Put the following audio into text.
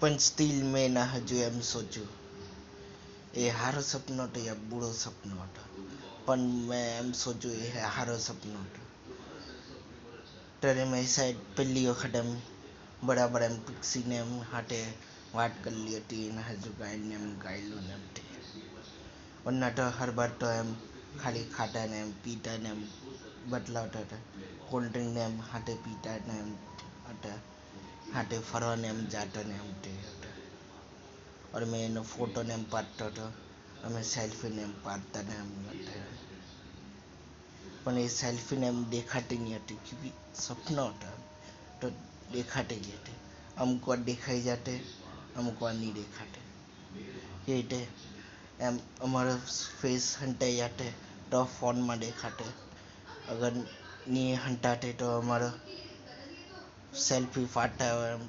પણ સ્ટીલ મેં ના હજુ એમ સોચ્યું એ હારો સપનો હતો યા બુરો સપનો હતો, પણ મેં એમ સોચ્યું એ હારો સપનો હતો. ત્યારે મેં સાહેબ પહેલી વખત એમ બરાબર એમ પીક્સીને એમ હાટે વાત કરેલી હતી એને હજુ ગાઈને એમ ગાયેલું નથી. વરના તો હર બાર તો એમ ખાલી ખાતા ને એમ પીતા ને એમ બતલાવતા હતા. કોલ્ડ ડ્રિંક ને એમ હાથે પીતા ને એમ હતા, હાથે ફરવા ને એમ જાતા ને એમ તે હતા. और मैं એનો ફોટો ને એમ પાડતો હતો, અમે સેલ્ફી ને એમ પાડતા ને એમ હતા. પણ એ સેલ્ફી ને એમ દેખાતી નહીં હતી કે સપનો હતો તો દેખાતી જ હતી. અમુક વાર દેખાઈ જાતે, અમુક વાર નહીં દેખાતે. એ રીતે એમ અમારો ફેસ હંતાઈ જાતે તો ફોનમાં દેખાતે, અગર નહીં હંતાતે તો અમારો સેલ્ફી પાડતા એમ